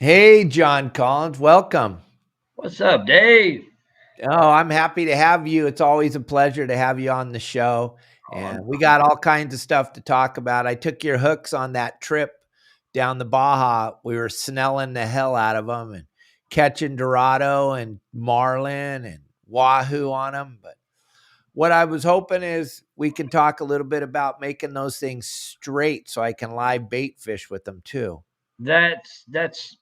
Hey, John Collins, welcome. What's up, Dave? Oh, I'm happy to have you. It's always a pleasure to have you on the show. And we got all kinds of stuff to talk about. I took your hooks on that trip down the Baja. We were snelling the hell out of them and catching Dorado and Marlin and Wahoo on them. But what I was hoping is we can talk a little bit about making those things straight so I can live bait fish with them too. That's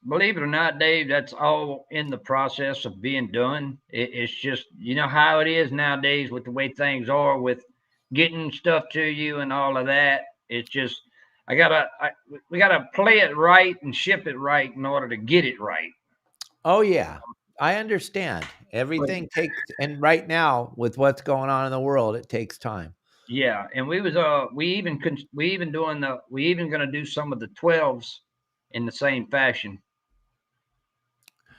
believe it or not, Dave. That's all in the process of being done. It's just how it is nowadays with the way things are with getting stuff to you and all of that. It's just we gotta play it right and ship it right in order to get it right. Oh yeah, I understand. But Everything takes, and right now with what's going on in the world, it takes time. yeah, and we even gonna do some of the 12s in the same fashion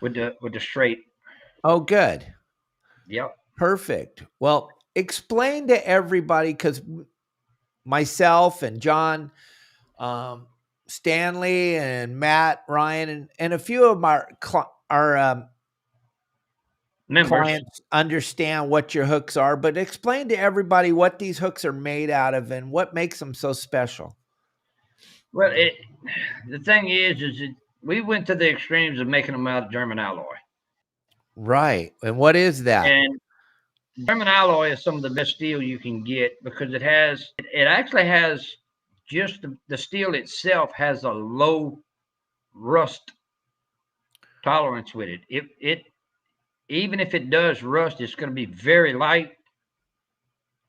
with the straight. Oh, good. Yep. Perfect. Well, explain to everybody because myself and John, um, Stanley and Matt, Ryan, and a few of our Members. clients understand what your hooks are, but explain to everybody what these hooks are made out of and what makes them so special. Well, the thing is we went to the extremes of making them out of German alloy, Right. And what is that? and German alloy is some of the best steel you can get because it actually has just the steel itself has a low rust tolerance with it. It even if it does rust, it's going to be very light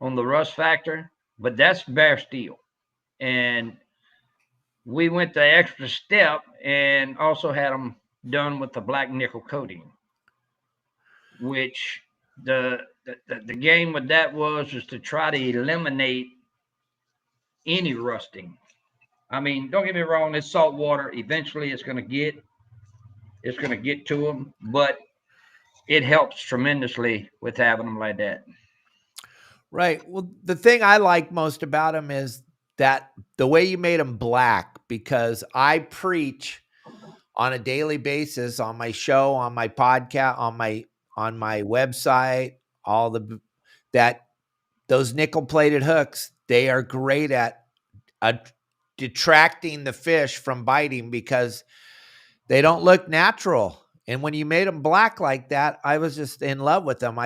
on the rust factor, but that's bare steel. And we went the extra step and also had them done with the black nickel coating, which the game with that was to try to eliminate any rusting. I mean, don't get me wrong, it's salt water. Eventually, it's going to get to them, but it helps tremendously with having them like that. Right. Well, the thing I like most about them is that the way you made them black, because I preach on a daily basis on my show, on my podcast, on my website, all the that those nickel plated hooks, they are great at uh, detracting the fish from biting because they don't look natural. And when you made them black like that, I was just in love with them.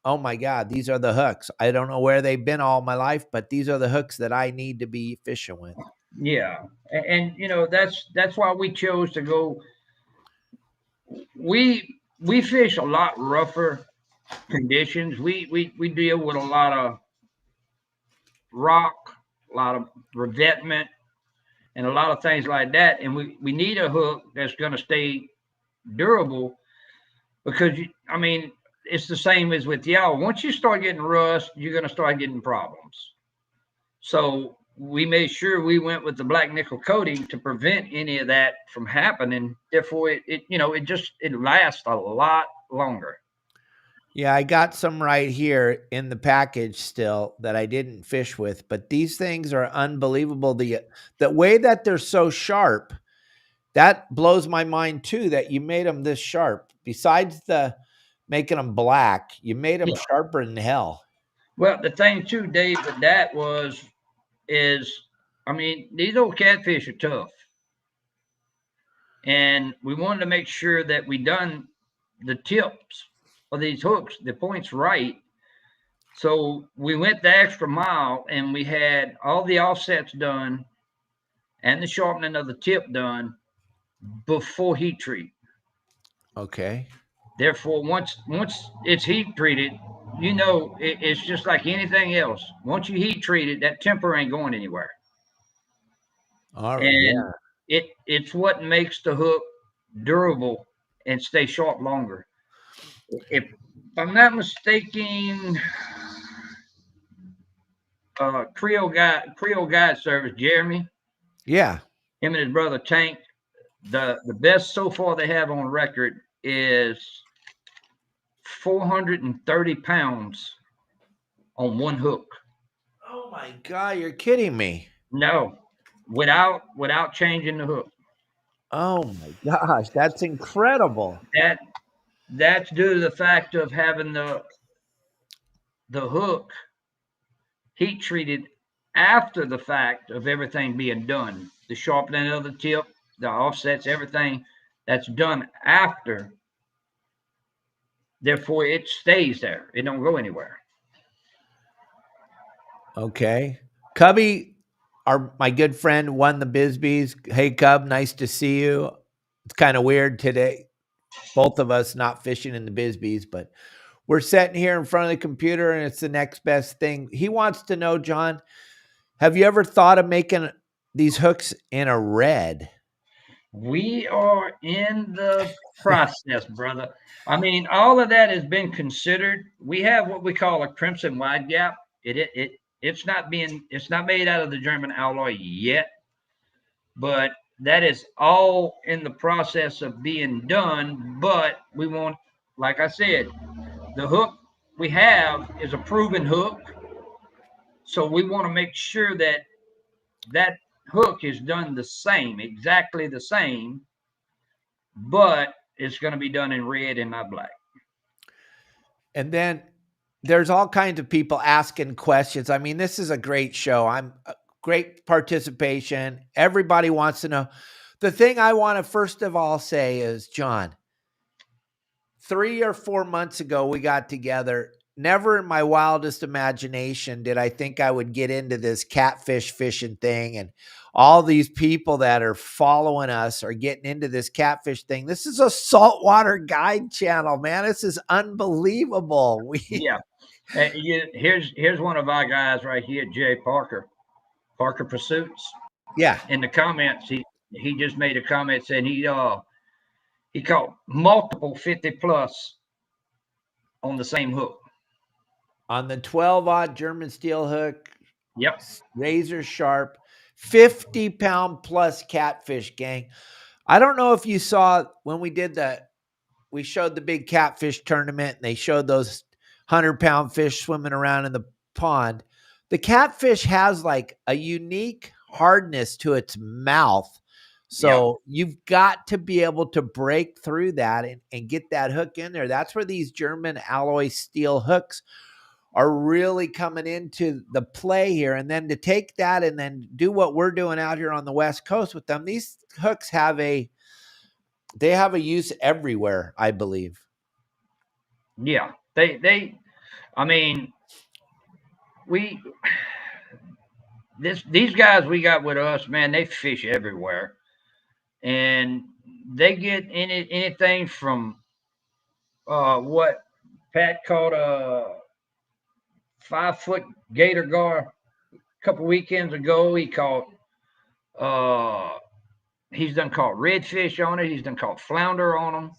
Oh my God, these are the hooks. I don't know where they've been all my life, but these are the hooks that I need to be fishing with. Yeah, and that's why we chose to go. We fish a lot rougher conditions. We deal with a lot of rock, a lot of revetment, and a lot of things like that. And we need a hook that's going to stay durable because I mean it's the same as with y'all. Once you start getting rust, you're going to start getting problems. So we made sure we went with the black nickel coating to prevent any of that from happening. Therefore, it lasts a lot longer. Yeah, I got some right here in the package still that I didn't fish with, but these things are unbelievable. The way that they're so sharp, that blows my mind too that you made them this sharp. Besides the making them black, you made them Yeah. sharper than hell. Well, the thing too, Dave, with that is, I mean, these old catfish are tough, and we wanted to make sure that we done the tips of these hooks, the points right. So we went the extra mile, and we had all the offsets done and the sharpening of the tip done before heat treat. Okay. Therefore, once it's heat treated, it's just like anything else. Once you heat treat it, that temper ain't going anywhere, All right. and Yeah. it's what makes the hook durable and stay sharp longer. If I'm not mistaken, Creole Guide Service, Jeremy, Yeah. him and his brother Tank, the best so far they have on record is 430 pounds on one hook. Oh my God, you're kidding me. No, without changing the hook. Oh my gosh, that's incredible. That's due to the fact of having the hook heat treated after the fact of everything being done. The sharpening of the tip, the offsets, everything that's done after. Therefore, it stays there. It don't go anywhere. Okay. Cubby, my good friend, won the Bisbees. Hey, Cub, nice to see you. It's kind of weird today. Both of us not fishing in the Bisbees, but we're sitting here in front of the computer and it's the next best thing. He wants to know, John, have you ever thought of making these hooks in a red? We are in the process, brother. I mean, all of that has been considered. We have what we call a crimson wide gap. It's not made out of the German alloy yet, but that is all in the process of being done. But we want, like I said, the hook we have is a proven hook, so we want to make sure that that hook is done the same, exactly the same, but it's going to be done in red and not black. And then there's all kinds of people asking questions. I mean, this is a great show. I'm great participation. Everybody wants to know. The thing I want to first of all say is, John, 3 or 4 months ago, we got together. Never in my wildest imagination did I think I would get into this catfish fishing thing. And all these people that are following us are getting into this catfish thing. This is a saltwater guide channel, man. This is unbelievable. Yeah. Here's one of our guys right here, Jay Parker, Parker Pursuits. Yeah. In the comments, he just made a comment saying he caught multiple 50 plus on the same hook. On the 12-aught German steel hook. Yep. Razor sharp, 50-pound plus catfish, gang. I don't know if you saw when we showed the big catfish tournament and they showed those 100-pound fish swimming around in the pond. The catfish has like a unique hardness to its mouth. So you've got to be able to break through that and get that hook in there. That's where these German alloy steel hooks are really coming into the play here. And then to take that and then do what we're doing out here on the West Coast with them, these hooks have a use everywhere, I believe. Yeah. I mean, these guys we got with us, man, they fish everywhere. And they get anything from what Pat caught a 5-foot gator gar a couple weekends ago. He caught he's done caught redfish on it. He's done caught flounder on them,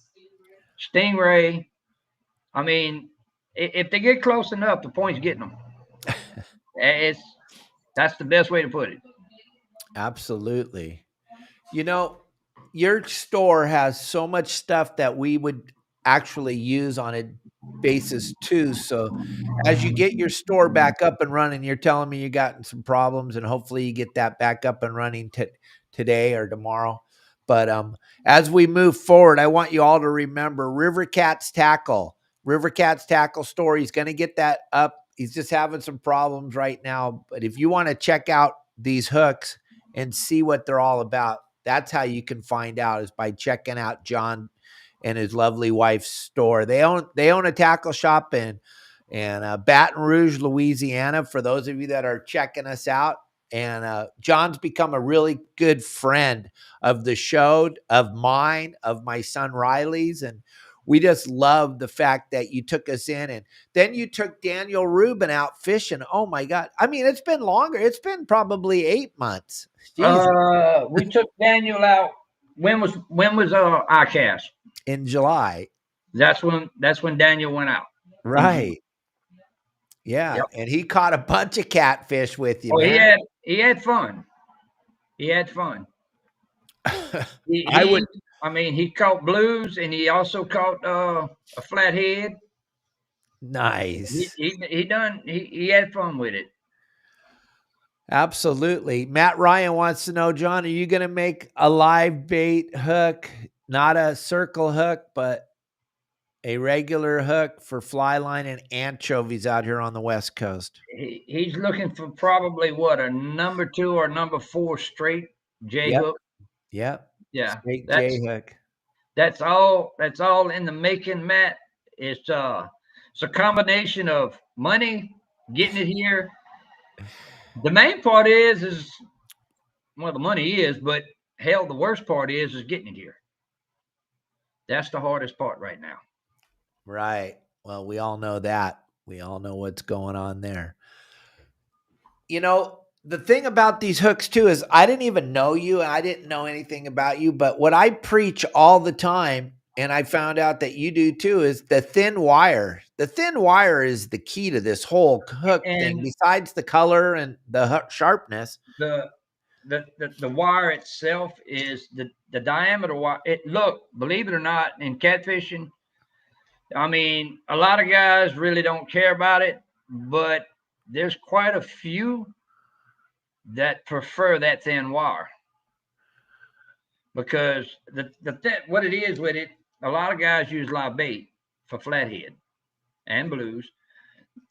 stingray. I mean, if they get close enough, the point's getting them. That's the best way to put it. Absolutely. You know, your store has so much stuff that we would actually use on a basis too. So as you get your store back up and running, you're telling me you got some problems and hopefully you get that back up and running today or tomorrow. But as we move forward, I want you all to remember Rivercats Tackle. Rivercats Tackle store. He's going to get that up. He's just having some problems right now. But if you want to check out these hooks and see what they're all about, that's how you can find out, is by checking out John and his lovely wife's store. They own a tackle shop in Baton Rouge, Louisiana, for those of you that are checking us out. And John's become a really good friend of the show, of mine, of my son Riley's. And we just love the fact that you took us in, and then you took Daniel Rubin out fishing. Oh my God. I mean, it's been longer. It's been probably 8 months. Jesus. We took Daniel out. When was our cast? In July. That's when Daniel went out. Right. Yeah. Yep. And he caught a bunch of catfish with you, Oh, man. he had fun. He had fun. I mean, he caught blues and he also caught a flathead. Nice. He had fun with it. Absolutely. Matt Ryan wants to know, John, are you going to make a live bait hook, not a circle hook, but a regular hook for fly line and anchovies out here on the West Coast? He's looking for probably what, a number 2 or number 4 straight J Yep. hook. Yep. Yeah, Straight J hook. that's all. That's all in the making, Matt. It's a combination of money, getting it here. The main part is well, the money is, but hell, the worst part is getting it here. That's the hardest part right now. Right. Well, we all know that. We all know what's going on there. You know, the thing about these hooks too is I didn't even know you. I didn't know anything about you, but what I preach all the time, and I found out that you do too, is the thin wire. The thin wire is the key to this whole hook thing, And besides the color and the hook sharpness. the wire itself is the diameter wire. Look, believe it or not, in catfishing, I mean, a lot of guys really don't care about it, but there's quite a few that prefer that thin wire because what it is with it, a lot of guys use live bait for flathead and blues,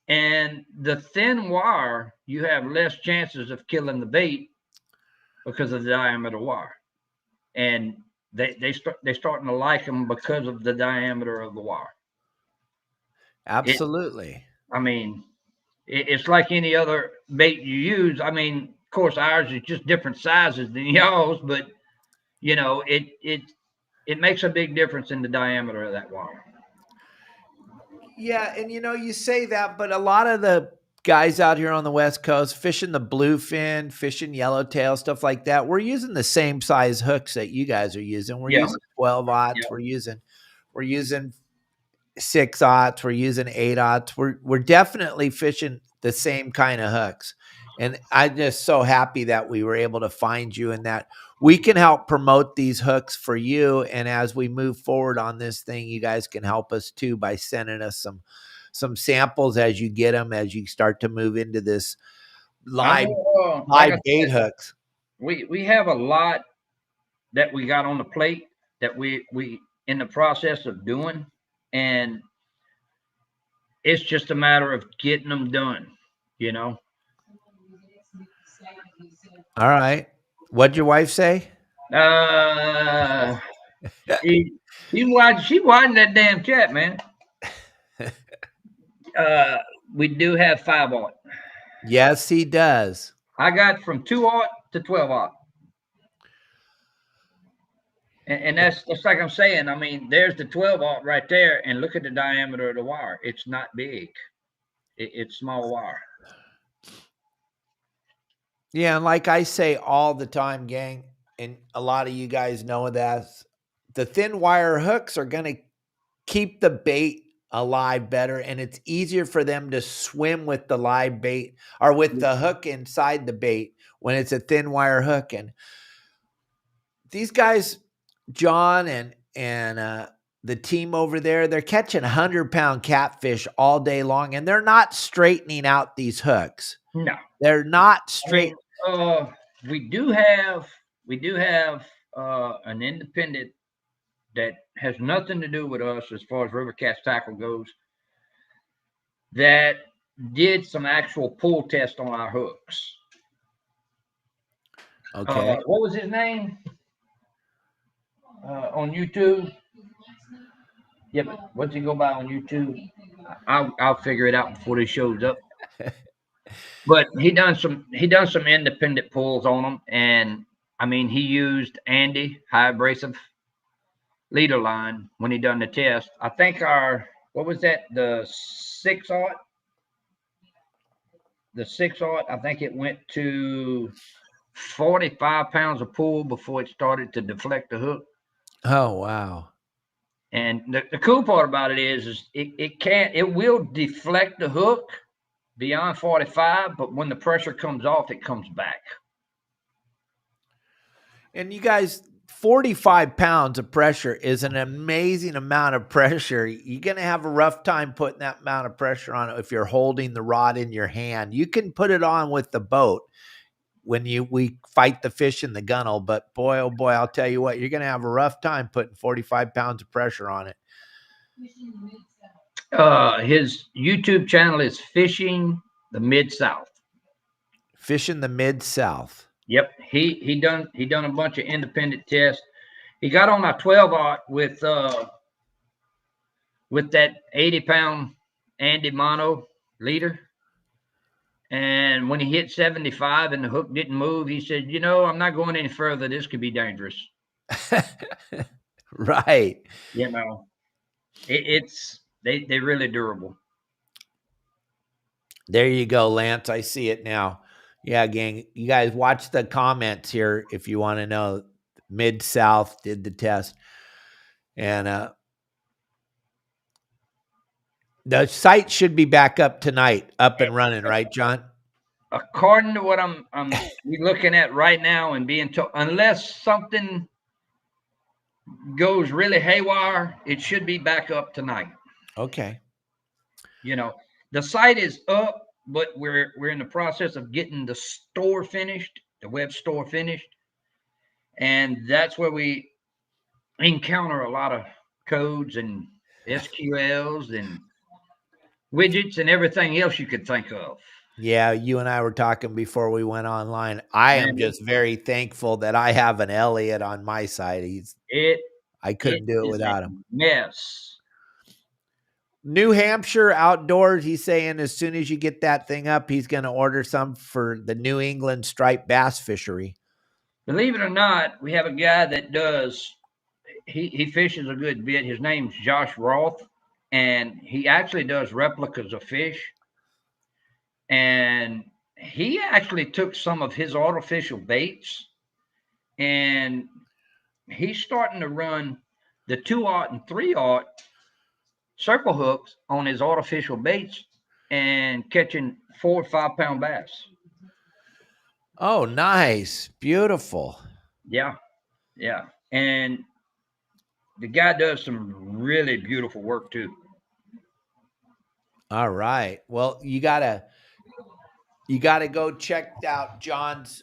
and the thin wire, you have less chances of killing the bait because of the diameter wire, and they're starting to like them because of the diameter of the wire. Absolutely. I mean, it's like any other bait you use. I mean, of course, ours is just different sizes than y'all's, but you know, it makes a big difference in the diameter of that wire. Yeah, and you know, you say that, but a lot of the guys out here on the West Coast fishing the bluefin, fishing yellowtail, stuff like that, we're using the same size hooks that you guys are using. We're Yeah, using 12-aughts, yeah. we're using 6-aughts, we're using 8-aughts. We're definitely fishing the same kind of hooks. And I'm just so happy that we were able to find you and that we can help promote these hooks for you. And as we move forward on this thing, you guys can help us too by sending us some samples as you get them, as you start to move into this I live know, like live I bait said, hooks. we have a lot that we got on the plate that we in the process of doing, and it's just a matter of getting them done. You know, All right. What'd your wife say? uh, she she widened that damn chat, man. Uh, we do have 5-aught. Yes, he does. I got from 2-aught to 12-aught. And that's like I'm saying. I mean, there's the 12-aught right there, and look at the diameter of the wire. It's not big. It's small wire. Yeah, and like I say all the time, gang, and a lot of you guys know that the thin wire hooks are going to keep the bait alive better, and it's easier for them to swim with the live bait or with the hook inside the bait when it's a thin wire hook. And these guys, John and the team over there, they're catching 100-pound catfish all day long, and they're not straightening out these hooks. No, They're not I straight. mean, we do have an independent that has nothing to do with us as far as Rivercats Tackle goes. That did some actual pull test on our hooks. Okay. What was his name on YouTube? Yeah, but what's he go by on YouTube? I'll figure it out before he shows up. But he done some independent pulls on them, and I mean he used Andy high abrasive leader line when he done the test. I think our what was that, the 6-aught? The 6-aught, I think it went to 45 pounds of pull before it started to deflect the hook. Oh, wow. And the cool part about it is it will deflect the hook beyond 45, but when the pressure comes off, it comes back. And you guys, 45 pounds of pressure is an amazing amount of pressure. You're going to have a rough time putting that amount of pressure on it if you're holding the rod in your hand. You can put it on with the boat, when we fight the fish in the gunnel. But boy, oh boy, I'll tell you what, you're going to have a rough time putting 45 pounds of pressure on it. His YouTube channel is Fishing the Mid-South. Fishing the Mid-South. Yep, he done a bunch of independent tests. He got on a 12-aught with that 80-pound Andy Mono leader. And when he hit 75 and the hook didn't move, he said, I'm not going any further. This could be dangerous. Right. They're really durable. There you go, Lance. I see it now. Yeah, gang. You guys watch the comments here if you want to know. Mid-South did the test. And the site should be back up tonight, up and running, right, John? According to what I'm looking at right now and being told, unless something goes really haywire, it should be back up tonight. Okay. The site is up, but we're in the process of getting the store finished, the web store finished. And that's where we encounter a lot of codes and SQLs and widgets and everything else you could think of. Yeah, you and I were talking before we went online. I am just very thankful that I have an Elliot on my side. I couldn't do it without him. Yes. New Hampshire outdoors, he's saying as soon as you get that thing up, he's going to order some for the New England striped bass fishery. Believe it or not, we have a guy that does, he fishes a good bit. His name's Josh Roth, and he actually does replicas of fish. And he actually took some of his artificial baits, and he's starting to run the 2-aught and 3-aught circle hooks on his artificial baits and catching 4 or 5 pound bass. Oh, nice. Beautiful. Yeah. And the guy does some really beautiful work too. All right. Well, you gotta go check out John's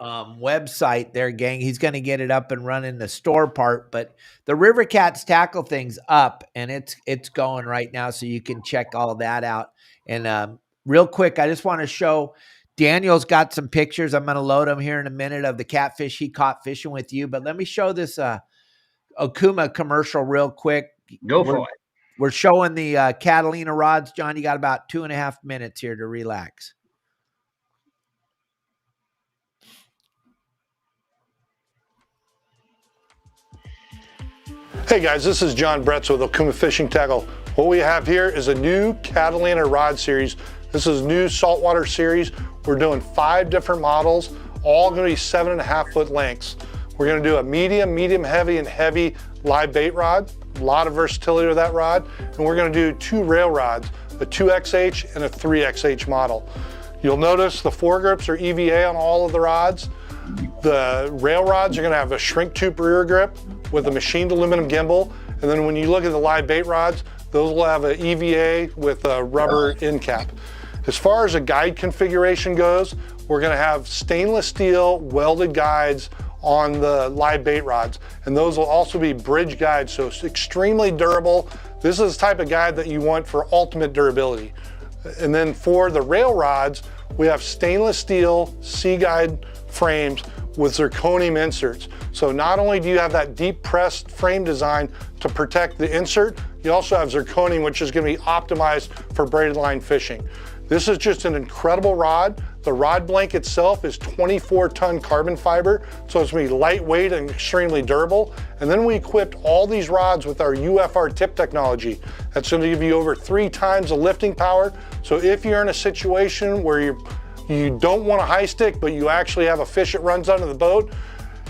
website there, gang. He's going to get it up and running, the store part, but the Rivercats Tackle thing's up and it's going right now. So you can check all that out. And real quick, I just want to show Daniel's got some pictures. I'm going to load them here in a minute of the catfish he caught fishing with you, but let me show this Okuma commercial real quick. Go for it. We're showing the Catalina rods. John, you got about 2.5 minutes here to relax. Hey guys, this is John Bretz with Okuma Fishing Tackle. What we have here is a new Catalina rod series. This is new saltwater series. We're doing 5 different models, all going to be 7.5 foot lengths. We're going to do a medium heavy, and heavy live bait rod. A lot of versatility with that rod. And we're going to do 2 rail rods, a 2XH and a 3XH model. You'll notice the foregrips are EVA on all of the rods. The rail rods are going to have a shrink tube rear grip with a machined aluminum gimbal. And then when you look at the live bait rods, those will have an EVA with a rubber end cap. As far as a guide configuration goes, we're going to have stainless steel welded guides on the live bait rods. And those will also be bridge guides, so it's extremely durable. This is the type of guide that you want for ultimate durability. And then for the rail rods, we have stainless steel C-guide frames with zirconium inserts. So not only do you have that deep pressed frame design to protect the insert, you also have zirconium, which is going to be optimized for braided line fishing. This is just an incredible rod. The rod blank itself is 24-ton carbon fiber, so it's going to be lightweight and extremely durable. And then we equipped all these rods with our UFR tip technology. That's going to give you over 3 times the lifting power. So if you're in a situation where you don't want a high stick, but you actually have a fish that runs under the boat,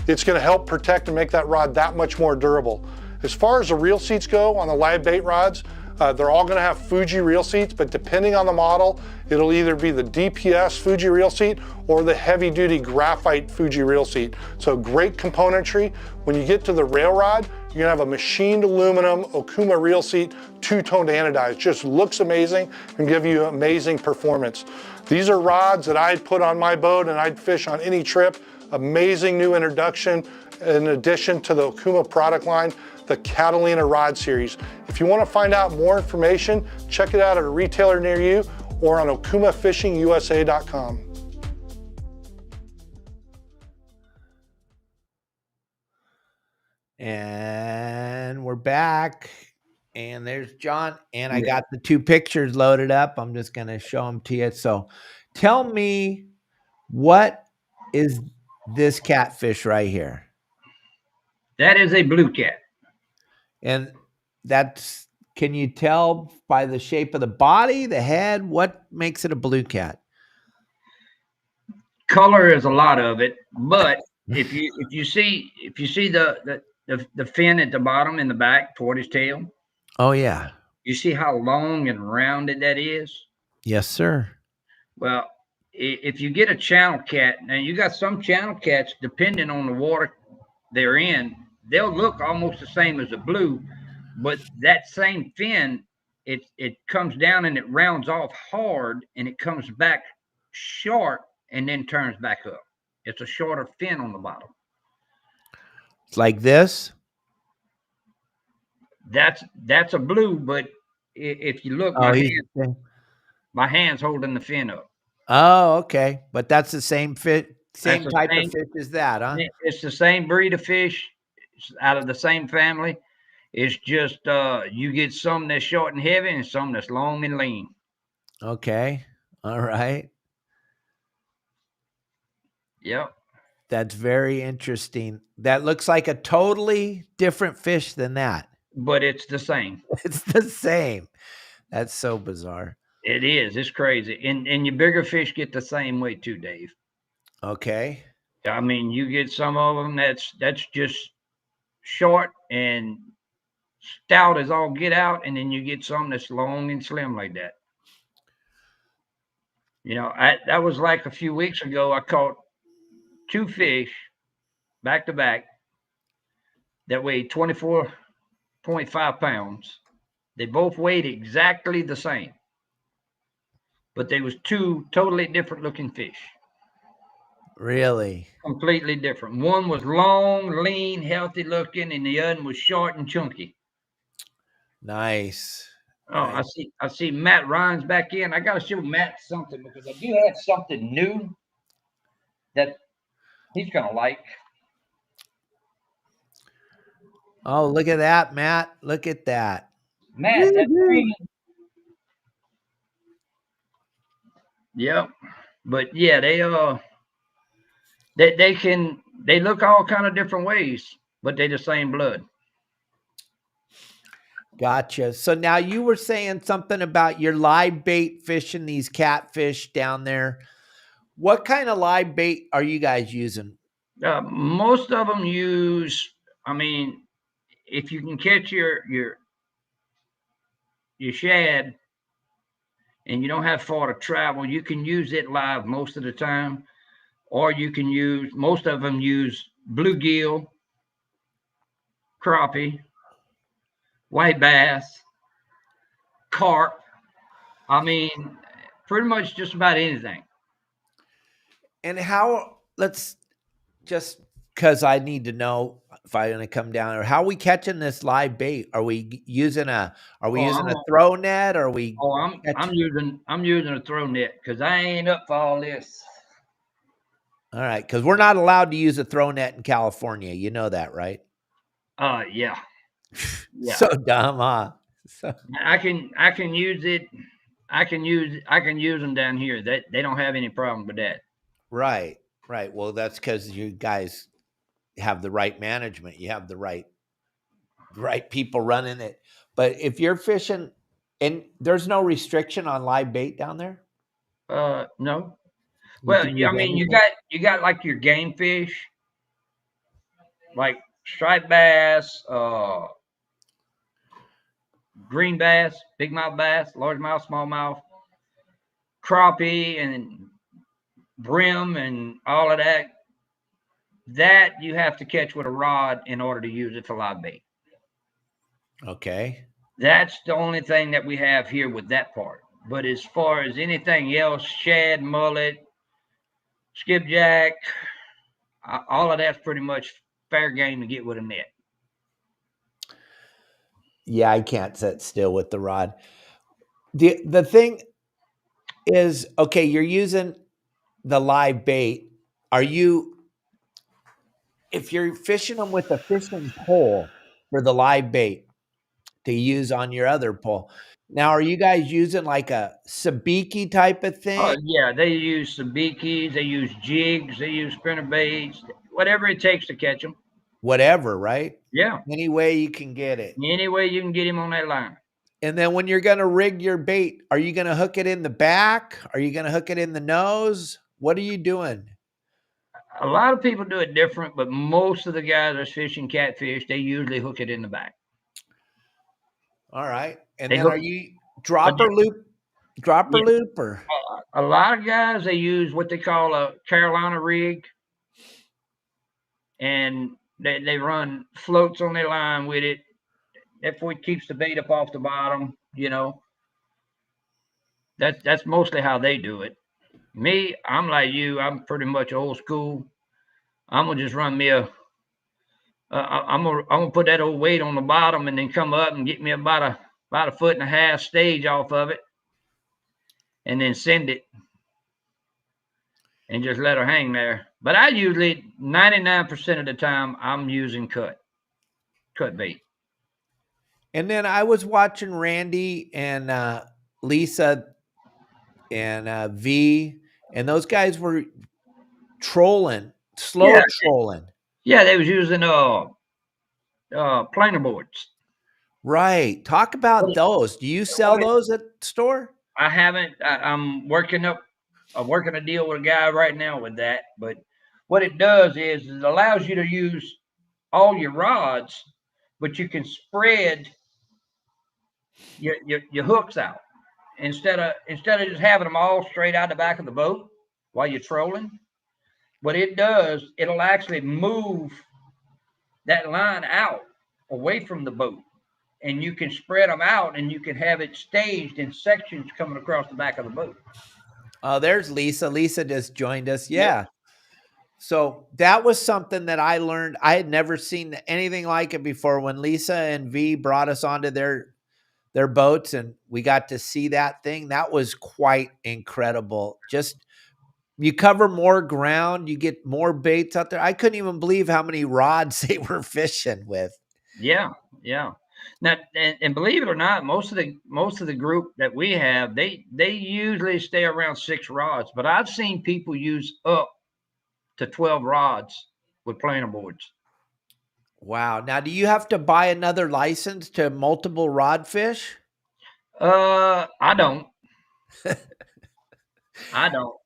it's going to help protect and make that rod that much more durable. As far as the reel seats go on the live bait rods, They're all going to have Fuji reel seats, but depending on the model, it'll either be the DPS Fuji reel seat or the heavy duty graphite Fuji reel seat. So great componentry. When you get to the rail rod, you're gonna have a machined aluminum Okuma reel seat, two-toned anodized. Just looks amazing and give you amazing performance. These are rods that I'd put on my boat and I'd fish on any trip. Amazing new introduction in addition to the Okuma product line, the Catalina Rod Series. If you want to find out more information, check it out at a retailer near you or on okumafishingusa.com. And we're back. And there's John. And I got the two pictures loaded up. I'm just going to show them to you. So tell me, what is this catfish right here? That is a blue cat. And that's, can you tell by the shape of the body, the head, what makes it a blue cat? Color is a lot of it, but if you see the fin at the bottom in the back toward his tail. Oh yeah. You see how long and rounded that is? Yes, sir. Well, if you get a channel cat, now you got some channel cats, depending on the water they're in, they'll look almost the same as a blue, but that same fin, it comes down and it rounds off hard and it comes back short and then turns back up. It's a shorter fin on the bottom. It's like this. That's a blue, but if you look, my hand's holding the fin up. Oh, okay. But that's the same fit, same type of fish as that, huh? It's the same breed of fish. It's out of the same family. It's just you get some that's short and heavy and some that's long and lean. Okay. All right. Yep. That's very interesting. That looks like a totally different fish than that. But it's the same. It's the same. That's so bizarre. It is. It's crazy. And your bigger fish get the same way too, Dave. Okay. I mean, you get some of them that's just short and stout as all get out, and then you get some that's long and slim like that. You know, that was like a few weeks ago. I caught two fish back to back that weighed 24.5 pounds. They both weighed exactly the same, but they was two totally different looking fish. Really? Completely different. One was long, lean, healthy looking, and the other was short and chunky. Nice. Oh, nice. I see Matt Ryan's back in. I gotta show Matt something because I do have something new that he's gonna like. Oh, look at that, Matt. Look at that. Matt, that's green. Yep. But yeah, they look all kind of different ways, but they the same blood. Gotcha. So now you were saying something about your live bait fishing these catfish down there. What kind of live bait are you guys using? Most of them use, I mean, if you can catch your shad and you don't have far to travel, you can use it live most of the time. Or you can use, most of them use bluegill, crappie, white bass, carp. I mean, pretty much just about anything. And how, let's just, because I need to know if I'm going to come down, or how are we catching this live bait? Are we using a throw net? Or are we? Oh, I'm using a throw net because I ain't up for all this. All right, because we're not allowed to use a throw net in California. You know that, right? Yeah. Yeah. So dumb, huh? So. I can use it. I can use them down here. They don't have any problem with that. Right. Well, that's because you guys have the right management. You have the right people running it. But if you're fishing, and there's no restriction on live bait down there? No. Well, I mean, you got like your game fish, like striped bass, green bass, bigmouth bass, largemouth, smallmouth, crappie, and brim, and all of that. That you have to catch with a rod in order to use it for live bait. Okay. That's the only thing that we have here with that part. But as far as anything else, shad, mullet, skipjack, all of that's pretty much fair game to get with a net. Yeah, I can't sit still with the rod. The thing is, okay, you're using the live bait. Are you, if you're fishing them with a fishing pole for the live bait to use on your other pole, now are you guys using like a sabiki type of Oh thing? yeah, they use sabikis, they use jigs, they use spinner baits, whatever it takes to catch them. Whatever, right? Yeah, Any way you can get it. any way you can get him on that line. And then when you're going to rig your bait, are you going to hook it in the back? Are you going to hook it in the nose? What are you doing? A lot of people do it different, but most of the guys that's fishing catfish, they usually hook it in the back. All right. And They then hook, are you but dropper loop or? a lot of guys they use what they call a Carolina rig, and they run floats on their line with it. That's what keeps the bait up off the bottom. That's mostly how they do it. Me, I'm like you. I'm pretty much old school. I'm gonna just run me a. I'm gonna put that old weight on the bottom and then come up and get me about a foot and a half stage off of it, and then send it and just let her hang there. But I usually 99% of the time I'm using cut bait. And then I was watching Randy and Lisa and V, and those guys were trolling, slow Yeah, trolling. yeah, they was using planer boards. Right. Talk about those. Do you sell those at the store? I haven't. I'm working a deal with a guy right now with that. But what it does is it allows you to use all your rods, but you can spread your hooks out instead of just having them all straight out the back of the boat while you're trolling. What it does, it'll actually move that line out away from the boat, and you can spread them out, and you can have it staged in sections coming across the back of the boat. Oh, there's Lisa. Lisa just joined us. Yeah. So that was something that I learned. I had never seen anything like it before when Lisa and V brought us onto their boats and we got to see that thing. That was quite incredible. Just you cover more ground, you get more baits out there. I couldn't even believe how many rods they were fishing with. Yeah, yeah. Now, and believe it or not, most of the group that we have, they usually stay around 6 rods, but I've seen people use up to 12 rods with planer boards. Wow. Now, do you have to buy another license to multiple rod fish? I don't. I don't.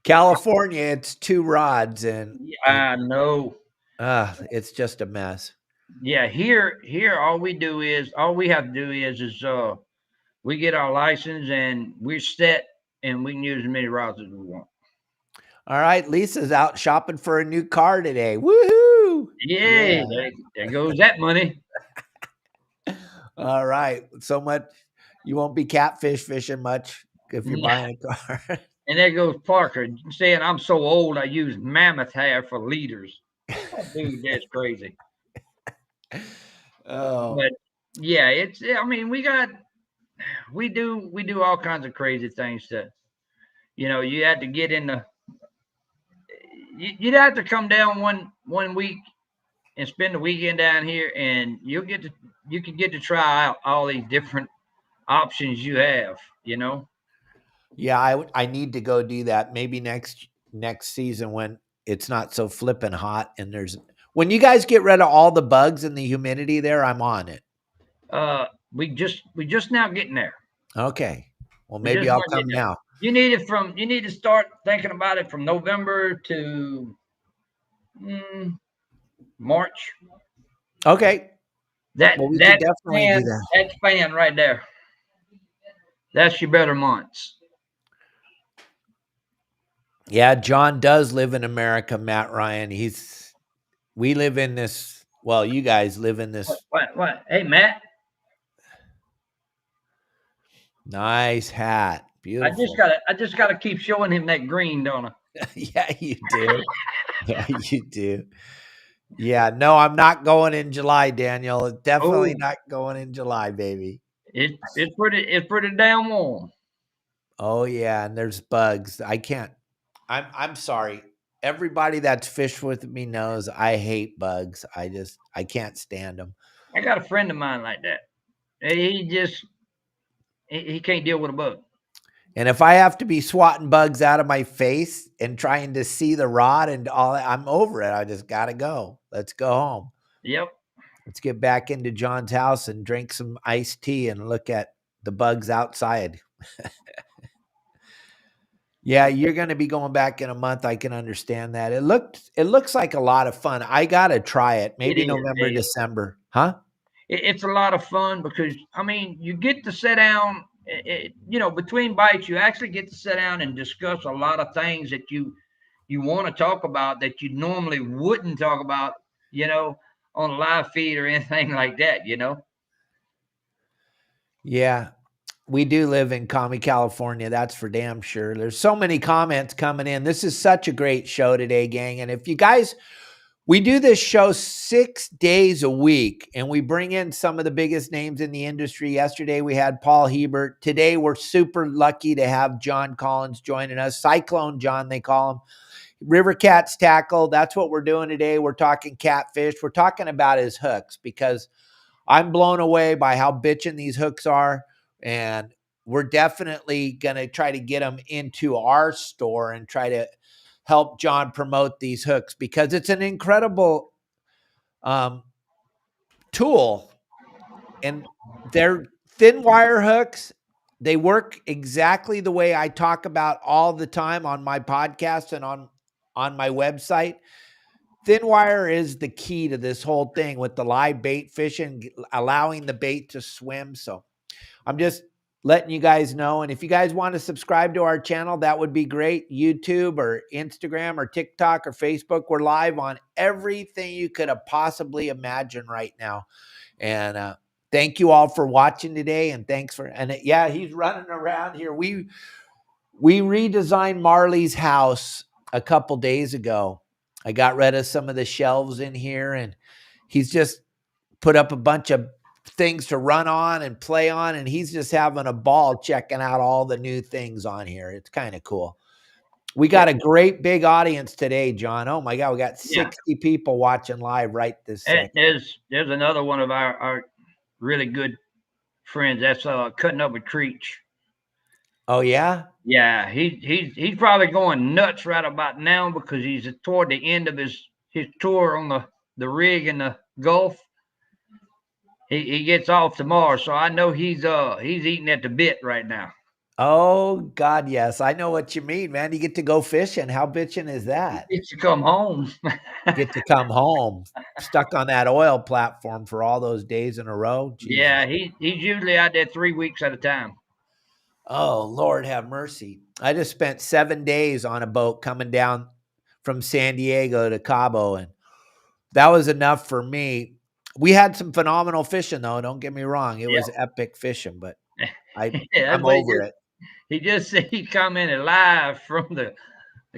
California, it's 2 rods and I know. it's just a mess. Yeah, here, all we have to do is we get our license and we're set, and we can use as many rods as we want. All right, Lisa's out shopping for a new car today. Woohoo! Yay! Yeah. There goes that money. All right, so much you won't be catfish fishing much if you're buying a car. And there goes Parker saying, "I'm so old, I use mammoth hair for leaders." Dude, that's crazy. Oh, But yeah, I mean, we do all kinds of crazy things to, you had to get in the, you'd have to come down one week and spend the weekend down here, and you can get to try out all these different options you have. Yeah, I need to go do that maybe next season when it's not so flipping hot and when you guys get rid of all the bugs and the humidity there, I'm on it. We just now getting there. Okay. Well, maybe I'll come now. You need to start thinking about it from November to March. Okay. That Well, we could that definitely do fan, that. that fan right there. That's your better months. Yeah, John does live in America, Matt Ryan. We live in this, well, you guys live in this What? Hey, Matt, nice hat. Beautiful. I just gotta keep showing him that green, don't I? Yeah, you do. Yeah, you do. Yeah, no, I'm not going in July, Daniel. Definitely Oh, not going in July, baby. it's pretty damn warm. Oh yeah, and there's bugs. I'm sorry. Everybody that's fished with me knows I hate bugs. I can't stand them. I got a friend of mine like that. He just he can't deal with a bug. And if I have to be swatting bugs out of my face and trying to see the rod and all that, I'm over it. I just gotta go. Let's go home. Yep. Let's get back into John's house and drink some iced tea and look at the bugs outside. Yeah, you're going to be going back in a month. I can understand that. It looks like a lot of fun. I got to try it. It Maybe is. November, December. Huh? It's a lot of fun because I mean you get to sit down. Between bites, you actually get to sit down and discuss a lot of things that you want to talk about that you normally wouldn't talk about. On a live feed or anything like that. Yeah. We do live in Commie, California. That's for damn sure. There's so many comments coming in. This is such a great show today, gang. And if you guys, we do this show 6 days a week, and we bring in some of the biggest names in the industry. Yesterday, we had Paul Hebert. Today, we're super lucky to have John Collins joining us. Cyclone John, they call him. Rivercats Tackle. That's what we're doing today. We're talking catfish. We're talking about his hooks because I'm blown away by how bitchin' these hooks are. And we're definitely going to try to get them into our store and try to help John promote these hooks because it's an incredible tool. And they're thin wire hooks. They work exactly the way I talk about all the time on my podcast and on my website. Thin wire is the key to this whole thing with the live bait fishing, allowing the bait to swim. So I'm just letting you guys know. And if you guys want to subscribe to our channel, that would be great. YouTube or Instagram or TikTok or Facebook. We're live on everything you could have possibly imagined right now. And thank you all for watching today. And thanks for, yeah, he's running around here. We redesigned Marley's house a couple days ago. I got rid of some of the shelves in here, and he's just put up a bunch of things to run on and play on, and he's just having a ball checking out all the new things on here. It's kind of cool. We got a great big audience today, John. Oh my God, we got 60 people watching live right this second. There's another one of our really good friends. That's Cutting Up with Creech. Oh yeah? Yeah, he's probably going nuts right about now because he's toward the end of his tour on the rig in the Gulf. He gets off tomorrow, so I know he's eating at the bit right now. Oh God, yes. I know what you mean, man. You get to go fishing. How bitching is that? Get to come home. Get to come home. Stuck on that oil platform for all those days in a row. Jesus. Yeah, he's usually out there 3 weeks at a time. Oh, Lord have mercy. I just spent 7 days on a boat coming down from San Diego to Cabo, and that was enough for me. We had some phenomenal fishing, though. Don't get me wrong. It was epic fishing, but I'm over it. He commented live from the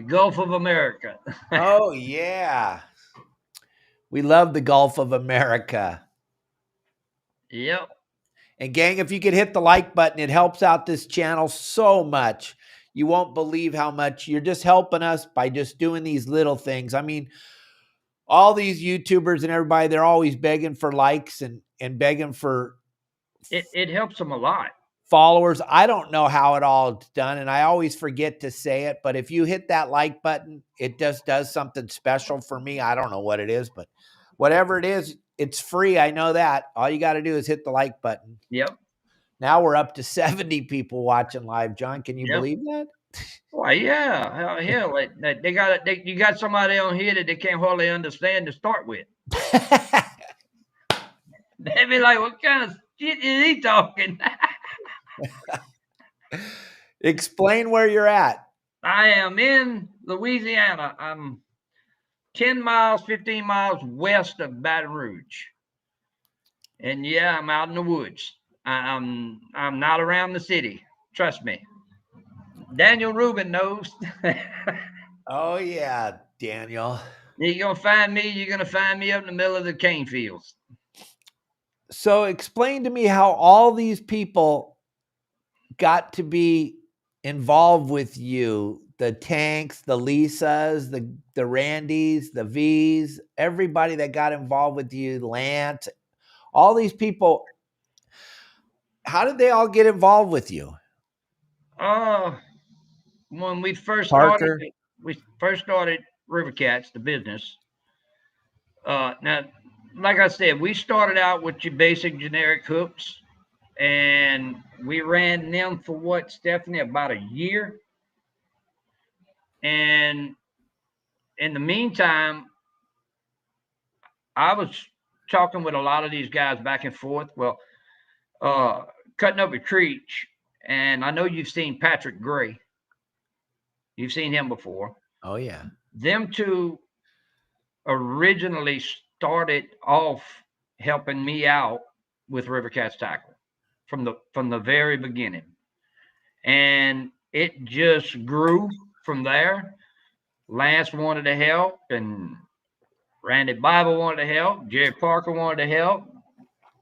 Gulf of America. Oh, yeah. We love the Gulf of America. Yep. And gang, if you could hit the like button, it helps out this channel so much. You won't believe how much you're just helping us by just doing these little things. I mean, all these YouTubers and everybody, they're always begging for likes and begging for it helps them a lot. Followers. I don't know how it all is done, and I always forget to say it, but if you hit that like button, it just does something special for me. I don't know what it is, but whatever it is, it's free. I know that. All you got to do is hit the like button. Yep. Now we're up to 70 people watching live. John, can you believe that? Well, yeah. Hell, you got somebody on here that they can't hardly understand to start with. They'd be like, what kind of shit is he talking? Explain where you're at. I am in Louisiana. I'm 10 miles, 15 miles west of Baton Rouge. And yeah, I'm out in the woods. I'm not around the city. Trust me. Daniel Rubin knows. Oh yeah, Daniel. You're gonna find me up in the middle of the cane fields. So explain to me how all these people got to be involved with you. The Tanks, the Lisas, the Randys, the V's, everybody that got involved with you, Lance, all these people. How did they all get involved with you? When we first Parker? started Rivercats, the business. Now, like I said, we started out with your basic generic hooks, and we ran them for what, Stephanie, about a year. And in the meantime, I was talking with a lot of these guys back and forth. Well, cutting up a creech, and I know you've seen Patrick Gray. You've seen him before. Oh yeah. Them two originally started off helping me out with Rivercats Tackle from the very beginning, and it just grew from there. Lance wanted to help, and Randy Bible wanted to help. Jerry Parker wanted to help.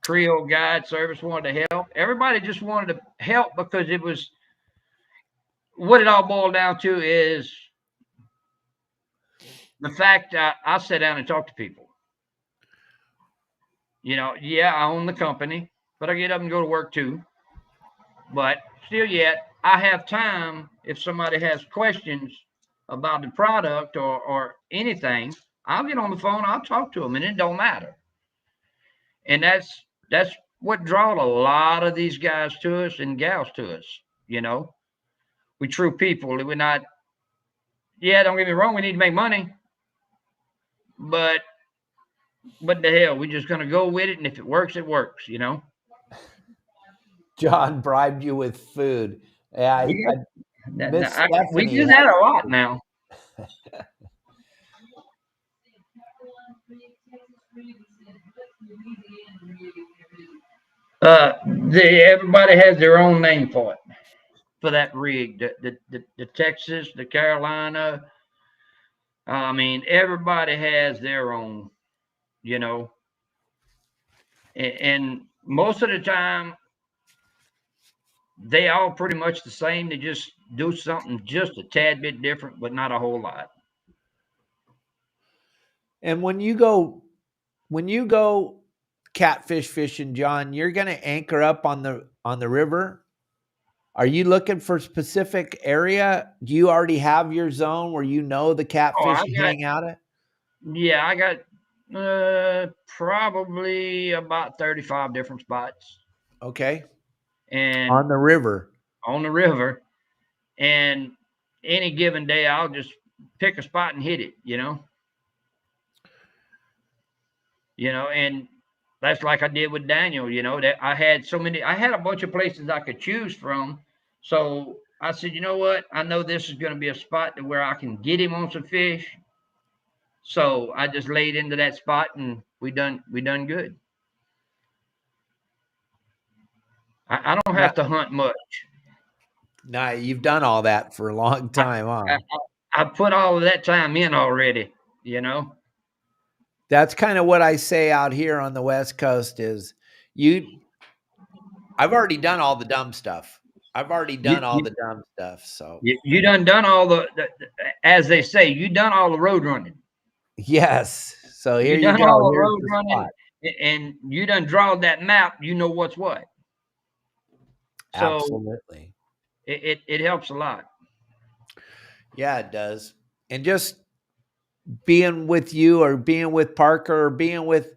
Creole Guide Service wanted to help. Everybody just wanted to help because it was what it all boiled down to is the fact that I sit down and talk to people. Yeah, I own the company, but I get up and go to work too. But still yet, I have time if somebody has questions about the product or anything, I'll get on the phone, I'll talk to them, and it don't matter. And that's what drawed a lot of these guys to us and gals to us. We true people. We're not. Yeah, don't get me wrong. We need to make money, but the hell, we're just gonna go with it, and if it works, it works. John bribed you with food. Yeah, we do that a lot now. Everybody has their own name for it, for that rig. The Texas, the Carolina. I mean, everybody has their own, and most of the time, they all pretty much the same. They just do something just a tad bit different, but not a whole lot. And when you go catfish fishing, John, you're going to anchor up on the river. Are you looking for a specific area? Do you already have your zone where the catfish hang out at? Yeah, I got probably about 35 different spots. Okay. And on the river. And any given day, I'll just pick a spot and hit it, and that's like I did with Daniel, that I had a bunch of places I could choose from. So I said, you know what? I know this is going to be a spot where I can get him on some fish. So I just laid into that spot and we done good. I don't have to hunt much. No, you've done all that for a long time, huh? I put all of that time in already, That's kind of what I say out here on the West Coast is I've already done all the dumb stuff. So you done all the as they say, you done all the road running. Yes. So here you done go. All the road running, and you done drawn that map. You know what's what. So absolutely. It helps a lot. Yeah, it does. And just being with you or being with Parker or being with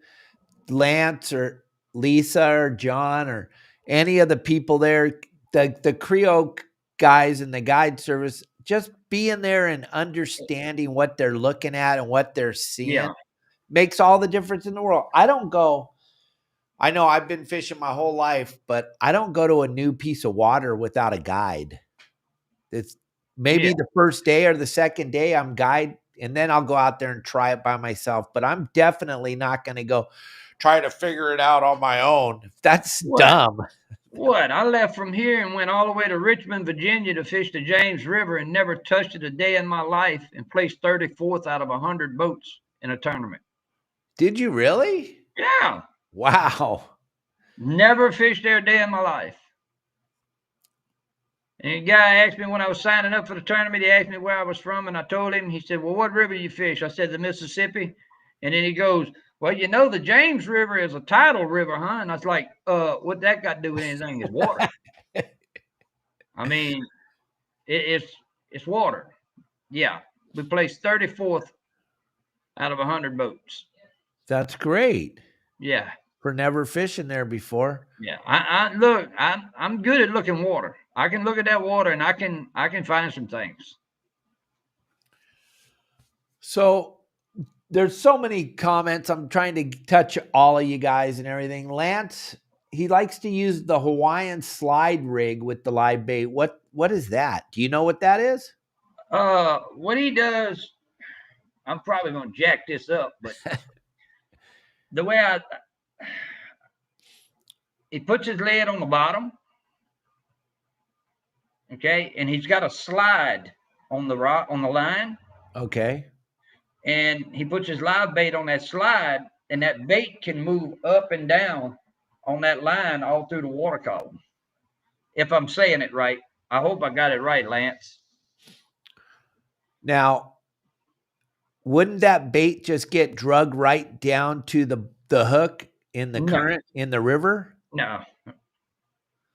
Lance or Lisa or John or any of the people there, the Creole guys in the guide service, just being there and understanding what they're looking at and what they're seeing makes all the difference in the world. I don't go I know I've been fishing my whole life, but I don't go to a new piece of water without a guide. It's maybe Yeah. the first day or the second day I'm guide, and then I'll go out there and try it by myself. But I'm definitely not going to go try to figure it out on my own. That's dumb. What? I left from here and went all the way to Richmond, Virginia to fish the James River and never touched it a day in my life and placed 34th out of 100 boats in a tournament. Did you really? Yeah. Wow. Never fished there a day in my life. And a guy asked me when I was signing up for the tournament, he asked me where I was from, and I told him. He said, well, what river do you fish? I said, the Mississippi. And then he goes, well, you know, the James River is a tidal river, huh? And I was like, what that got to do with anything? It's water. I mean, it's water. Yeah. We placed 34th out of 100 boats. That's great. Yeah. For never fishing there before. Yeah. I'm good at looking water. I can look at that water and I can find some things. So there's so many comments. I'm trying to touch all of you guys and everything. Lance, he likes to use the Hawaiian slide rig with the live bait. What is that? Do you know what that is? What he does, I'm probably gonna jack this up, but the way he puts his lead on the bottom, okay, and he's got a slide on the line. Okay. And he puts his live bait on that slide, and that bait can move up and down on that line all through the water column. If I'm saying it right, I hope I got it right, Lance. Now, wouldn't that bait just get drug right down to the hook in the current in the river? No.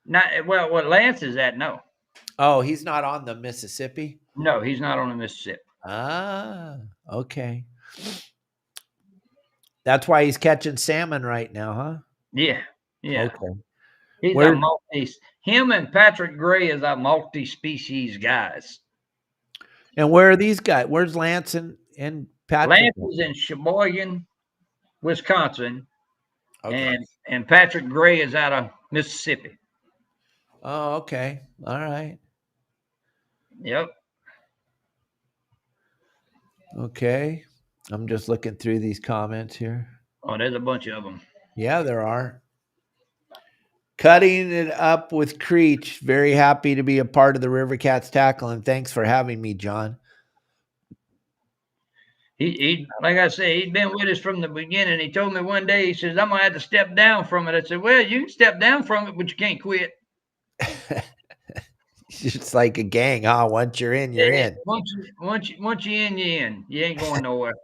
Not well, what Lance is at, no. Oh, he's not on the Mississippi? No, he's not on the Mississippi. Ah, okay. That's why he's catching salmon right now, huh? Yeah. Yeah. Okay. He's a him and Patrick Gray is a multi-species guys. And where are these guys? Where's Lance and Patrick? Lance is in Sheboygan, Wisconsin. Okay. And Patrick Gray is out of Mississippi. Oh, okay. All right. Yep. Okay. I'm just looking through these comments here. Oh, there's a bunch of them. Yeah, there are. Cutting it up with Creech. Very happy to be a part of the Rivercats Tackle, and thanks for having me, John. He like I say, he's been with us from the beginning. He told me one day, he says, I'm going to have to step down from it. I said, well, you can step down from it, but you can't quit. It's like a gang, huh? Once you're in, you're in. Once you're in, you're in. You ain't going nowhere.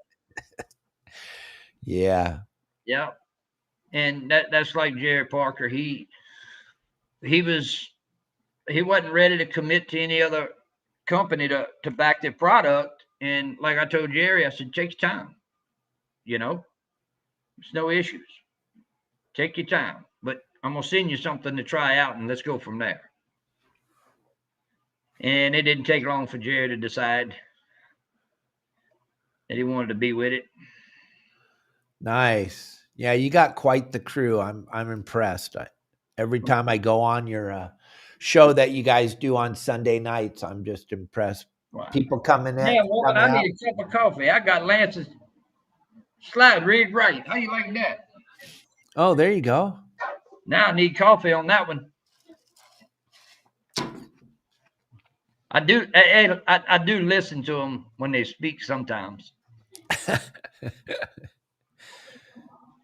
Yeah. Yeah. And that's like Jerry Parker. He wasn't ready to commit to any other company to back their product. And like I told Jerry, I said, take your time. You know, there's no issues. Take your time. But I'm going to send you something to try out, and let's go from there. And it didn't take long for Jerry to decide that he wanted to be with it. Nice. Yeah, you got quite the crew. I'm impressed. Every time I go on your show that you guys do on Sunday nights, I'm just impressed. Wow. People coming in. Yeah, well, I need a cup of coffee. I got Lance's slide rig right. How you like that? Oh, there you go. Now I need coffee on that one. I do listen to them when they speak sometimes.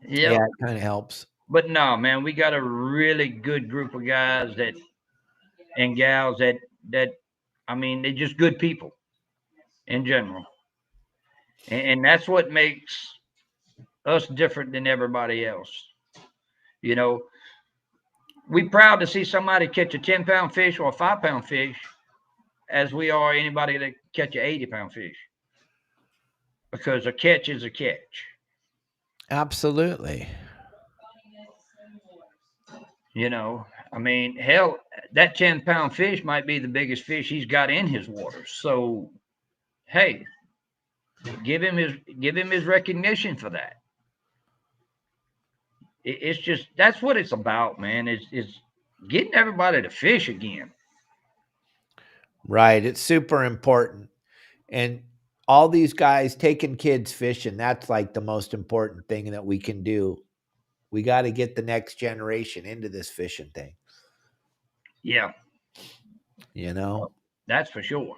Yeah, it kind of helps. But no, man, we got a really good group of guys and gals that I mean, they're just good people in general. And that's what makes us different than everybody else. You know, we're proud to see somebody catch a 10-pound fish or a 5-pound fish as we are anybody that catch an 80-pound fish. Because a catch is a catch. Absolutely. You know, I mean, hell, that 10-pound fish might be the biggest fish he's got in his waters. So, hey, give him his recognition for that. It's just that's what it's about, man. It's getting everybody to fish again. Right. It's super important. And all these guys taking kids fishing, that's like the most important thing that we can do. We got to get the next generation into this fishing thing. Yeah. You know? That's for sure.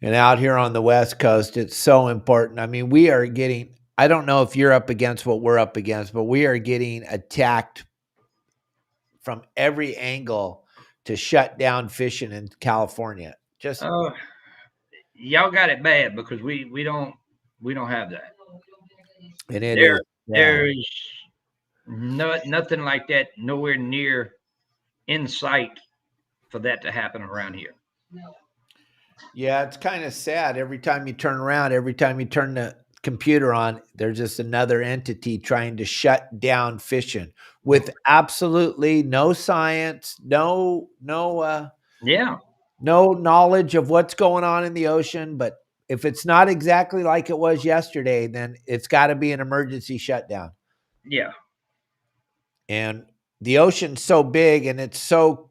And out here on the West Coast, it's so important. I mean, we are getting, I don't know if you're up against what we're up against, but we are getting attacked from every angle to shut down fishing in California. Just y'all got it bad because we don't have that. And it is. Yeah. There's nothing like that nowhere near in sight for that to happen around here. Yeah, it's kind of sad. Every time you turn around, every time you turn the computer on, there's just another entity trying to shut down fishing with absolutely no science, no knowledge of what's going on in the ocean. But if it's not exactly like it was yesterday, then it's got to be an emergency shutdown. Yeah. And the ocean's so big and it's so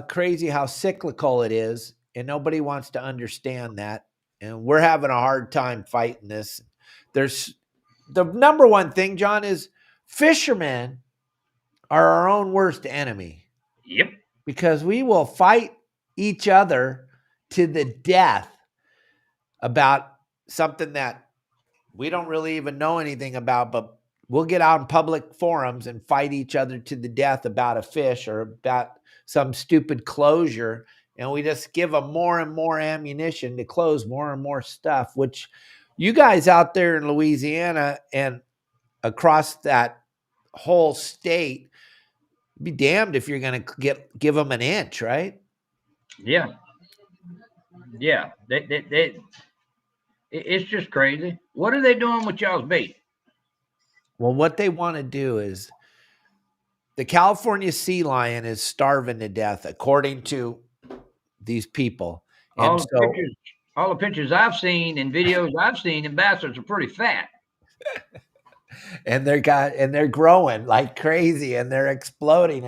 crazy how cyclical it is. And nobody wants to understand that. And we're having a hard time fighting this. There's the number one thing, John, is fishermen are our own worst enemy. Yep. Because we will fight each other to the death about something that we don't really even know anything about, but we'll get out in public forums and fight each other to the death about a fish or about some stupid closure. And we just give them more and more ammunition to close more and more stuff, which you guys out there in Louisiana and across that whole state, be damned if you're going to give them an inch, right? Yeah. Yeah. It's just crazy. What are they doing with y'all's bait? Well, what they want to do is the California sea lion is starving to death, according to these people. All the pictures I've seen and videos I've seen, ambassadors are pretty fat. and they're growing like crazy and they're exploding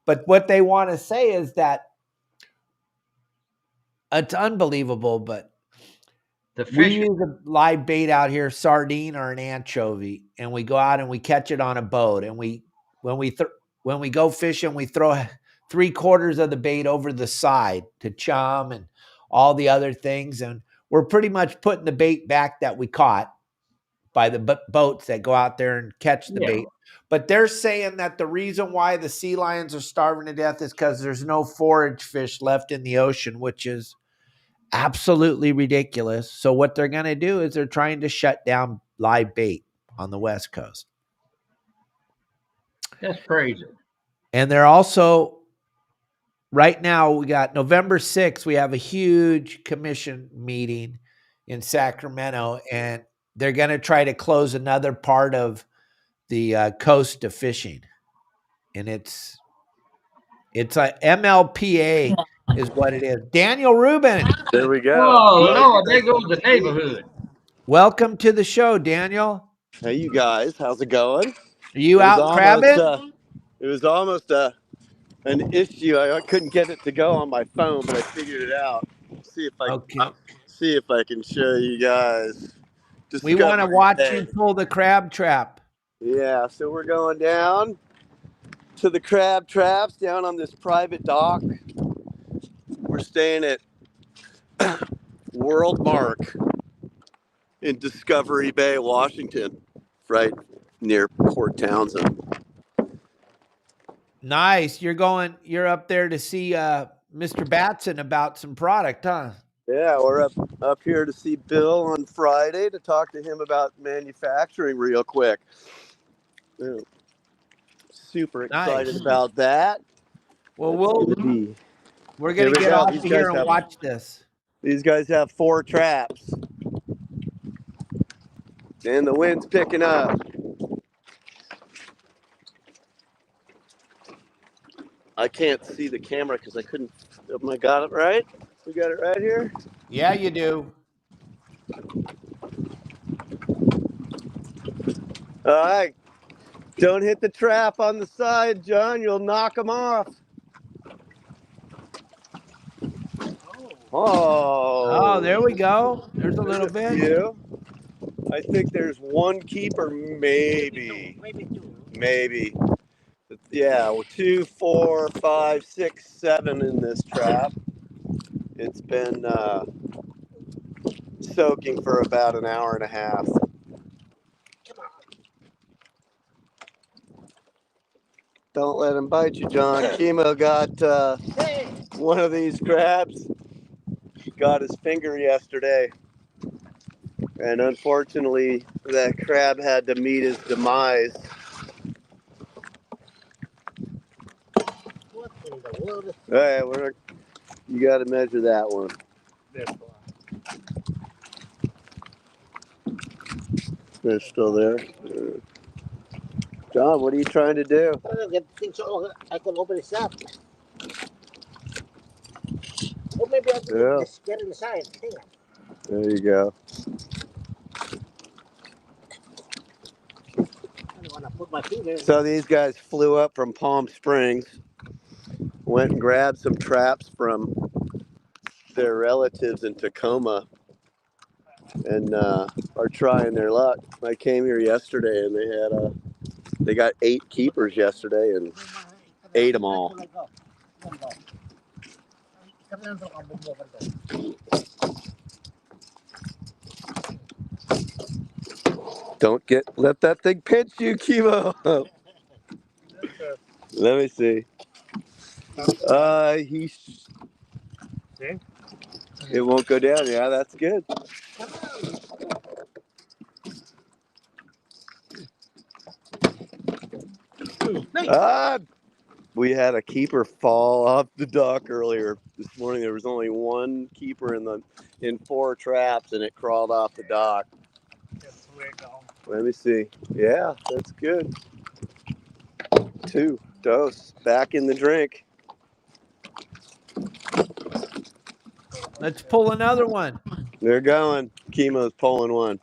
but what they want to say is that it's unbelievable, but we use a live bait out here, sardine or an anchovy, and we go out and we catch it on a boat. And when we go fishing, we throw 3/4 of the bait over the side to chum and all the other things. And we're pretty much putting the bait back that we caught by the boats that go out there and catch the bait. But they're saying that the reason why the sea lions are starving to death is because there's no forage fish left in the ocean, which is absolutely ridiculous. So what they're going to do is they're trying to shut down live bait on the West Coast. That's crazy. And they're also, right now, we got November 6th, we have a huge commission meeting in Sacramento, and they're going to try to close another part of the coast to fishing. And it's a MLPA is what it is. Daniel Rubin. There we go. Oh, Lord, there goes the neighborhood. Welcome to the show, Daniel. Hey, you guys. How's it going? Are you out crabbing? It was almost an issue. I couldn't get it to go on my phone, but I figured it out. See if I can show you guys. We want to watch you pull the crab trap. Yeah, so we're going down to the crab traps down on this private dock. We're staying at World Mark in Discovery Bay, Washington, right near Port Townsend. Nice. You're up there to see Mr. Batson about some product, huh? Yeah, we're up here to see Bill on Friday to talk to him about manufacturing ReelQuick. Yeah. Super excited about that. Well, we're going to get off here and watch this. These guys have 4 traps. And the wind's picking up. I can't see the camera because I couldn't. Oh, I got it right? We got it right here? Yeah, you do. All right. Don't hit the trap on the side, John. You'll knock them off. Oh, there we go. There's a There's little a bit. few. I think there's one keeper, maybe. Maybe. Yeah, 2, 4, 5, 6, 7 in this trap. It's been soaking for about an hour and a half. Don't let him bite you, John. Kimo got one of these crabs. Got his finger yesterday. And unfortunately, that crab had to meet his demise. What in the world? All right, you got to measure that one. They're still there. John, what are you trying to do? I don't get things so I can open this up. Or maybe I can Yeah. just get inside. There you go. I don't want to put my finger. So these guys flew up from Palm Springs, went and grabbed some traps from their relatives in Tacoma, and are trying their luck. I came here yesterday, and they got 8 keepers yesterday and ate them all. Let that thing pinch you, Kimo. Let me see. It won't go down. Yeah, that's good. We had a keeper fall off the dock earlier this morning. There was only one keeper in 4 traps, and it crawled off the dock. Let me see. Yeah, that's good. 2 dose back in the drink. Let's pull another one. They're going. Kimo's pulling one.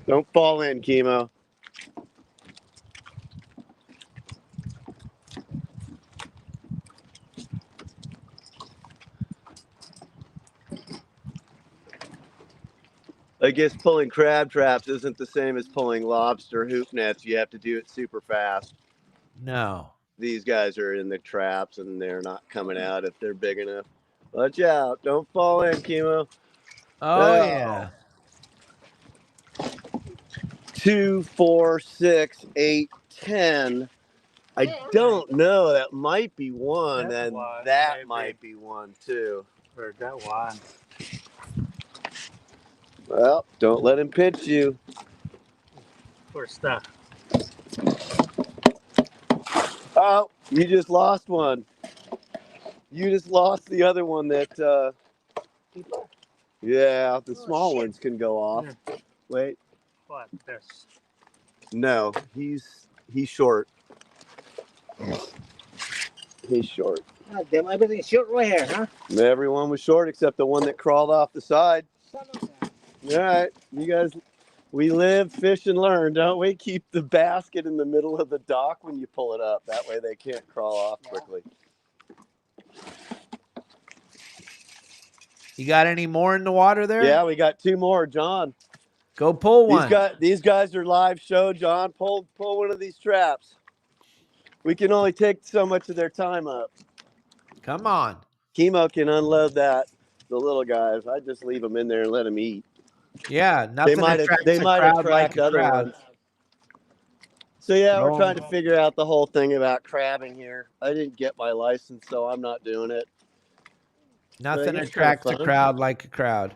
Don't fall in, Kimo. I guess pulling crab traps isn't the same as pulling lobster hoop nets. You have to do it super fast. No. These guys are in the traps and they're not coming out if they're big enough. Watch out. Don't fall in, Kimo. Oh, yeah. 2, 4, 6, 8, 10. I don't know. That might be one, and that might be one too. Or that one. Well, don't let him pinch you. For stuff. Oh, you just lost one. You just lost the other one that, yeah, the small ones can go off. Yeah. Wait. What? This. No, he's short. He's short. God damn, everything's short right here, huh? Everyone was short except the one that crawled off the side. Son of a- All right, you guys, we live, fish, and learn, don't we? Keep the basket in the middle of the dock when you pull it up. That way they can't crawl off quickly. You got any more in the water there? Yeah, we got 2 more, John. Go pull one. These guys are live show, John. Pull one of these traps. We can only take so much of their time up. Come on. Kimo can unload the little guys. I just leave them in there and let them eat. Yeah, nothing They might attracts a crowd attract like a other crowd. ones. So yeah, we're No. trying to figure out the whole thing about crabbing here. I didn't get my license, so I'm not doing it. Nothing But it's attracts a kinda fun. crowd like a crowd.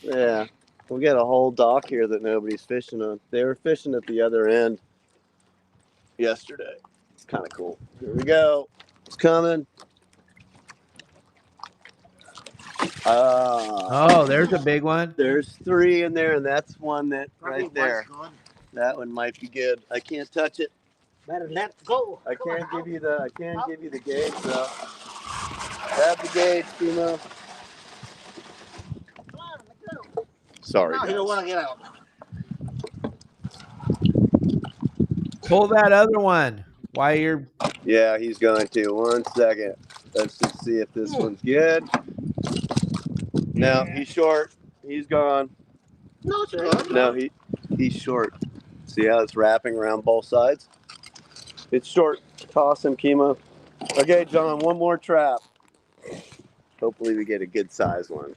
Yeah, we got a whole dock here that nobody's fishing on. They were fishing at the other end yesterday. It's kind of cool. Here we go. It's coming. Oh, there's a big one. There's 3 in there, and that's one that Probably right there. one's gone. That one might be good. I can't touch it. Better let go. I can't give you the gauge though. Have the gauge, Kimo. Come on, let go. Sorry. No, he don't guys. want to get out. Pull that other one while you're. Yeah, he's going to. 1 second. Let's just see if this one's good. No, he's short. He's gone. No, sir. No, he's short. See how it's wrapping around both sides? It's short. Toss him, Kimo. Okay, John, one more trap. Hopefully we get a good size one.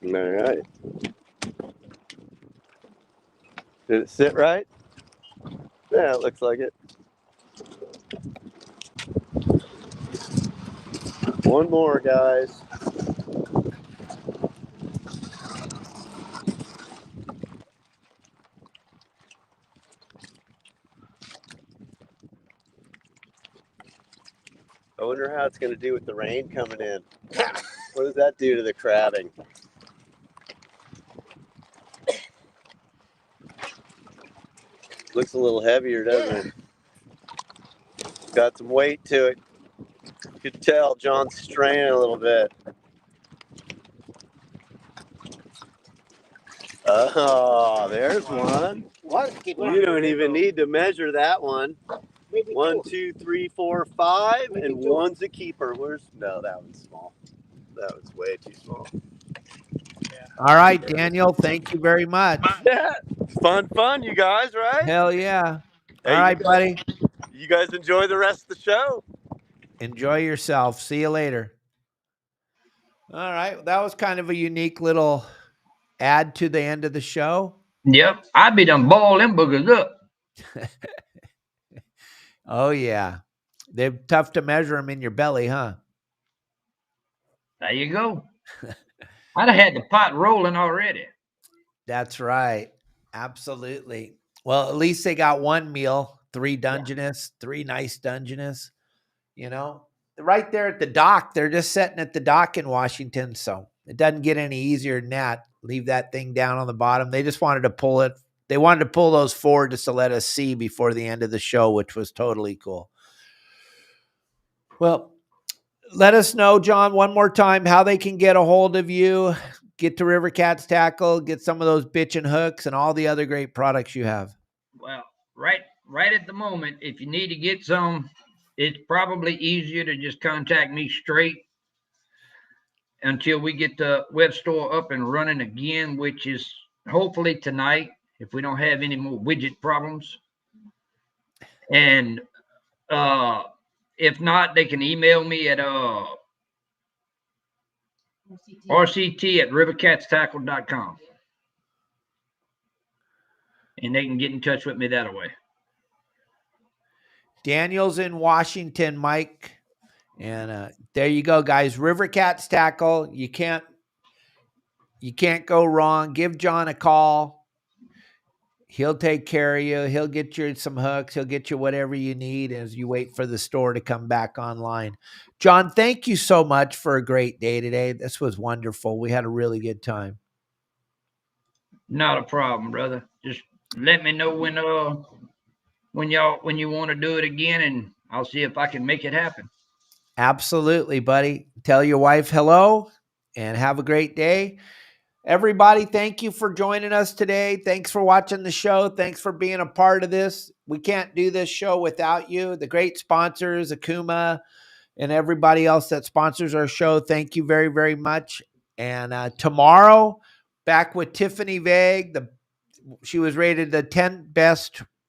All right. Did it sit right? Yeah, it looks like it. One more, guys. I wonder how it's going to do with the rain coming in. What does that do to the crabbing? Looks a little heavier, doesn't it? Got some weight to it. You could tell John's straining a little bit. Oh, there's one. You don't even need to measure that one. 1, 2, 3, 4, 5, and one's a keeper. No, that one's small. That was way too small. All right, Daniel. Thank you very much. Yeah, fun, you guys, right? Hell yeah. Hey, All right, buddy. You guys enjoy the rest of the show. Enjoy yourself. See you later. All right. That was kind of a unique little add to the end of the show. Yep. I be done ball them boogers up. Oh, yeah. They're tough to measure them in your belly, huh? There you go. I'd have had the pot rolling already. That's right. Absolutely. Well, at least they got one meal, 3 Dungeness, 3 nice Dungeness, you know. Right there at the dock. They're just sitting at the dock in Washington, so it doesn't get any easier than that. Leave that thing down on the bottom. They just wanted to pull it. They wanted to pull those forward just to let us see before the end of the show, which was totally cool. Well, let us know, John, one more time how they can get a hold of you, get to Rivercats Tackle, get some of those bitchin' hooks and all the other great products you have. Well, right at the moment, if you need to get some, it's probably easier to just contact me straight until we get the web store up and running again, which is hopefully tonight, if we don't have any more widget problems. And if not, they can email me at rct@rivercatstackle.com. And they can get in touch with me that way. Daniel's in Washington, Mike. And there you go, guys. Rivercats Tackle. You can't go wrong. Give John a call. He'll take care of you. He'll get you some hooks. He'll get you whatever you need as you wait for the store to come back online. John, thank you so much for a great day today. This was wonderful. We had a really good time. Not a problem, brother. Just let me know when you want to do it again, and I'll see if I can make it happen. Absolutely, buddy. Tell your wife hello and have a great day. Everybody, thank you for joining us today. Thanks for watching the show. Thanks for being a part of this. We can't do this show without you. The great sponsors, Okuma, and everybody else that sponsors our show. Thank you very, very much. And tomorrow, back with Tiffany Vague. She was rated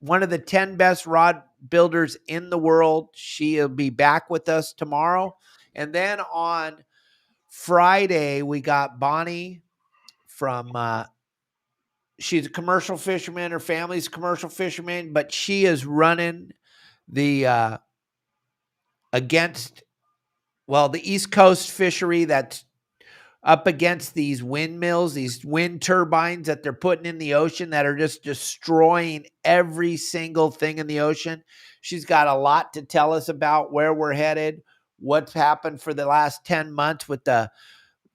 one of the 10 best rod builders in the world. She'll be back with us tomorrow. And then on Friday, we got Bonnie from she's a commercial fisherman. Her family's a commercial fisherman, but she is running the the East Coast fishery that's up against these windmills, these wind turbines that they're putting in the ocean that are just destroying every single thing in the ocean. She's got a lot to tell us about where we're headed, what's happened for the last 10 months with the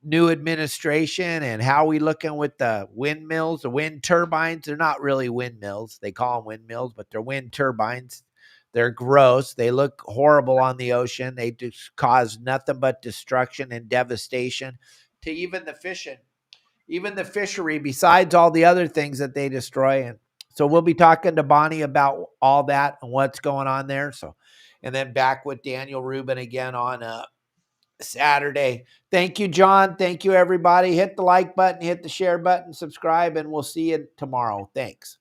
new administration and how we looking with the windmills, the wind turbines. They're not really windmills. They call them windmills, but they're wind turbines. They're gross. They look horrible on the ocean. They just cause nothing but destruction and devastation to even the fishing. even the fishery, besides all the other things that they destroy. And so we'll be talking to Bonnie about all that and what's going on there. So, and then back with Daniel Rubin again on Saturday. Thank you, John. Thank you, everybody. Hit the like button, hit the share button, subscribe, and we'll see you tomorrow. Thanks.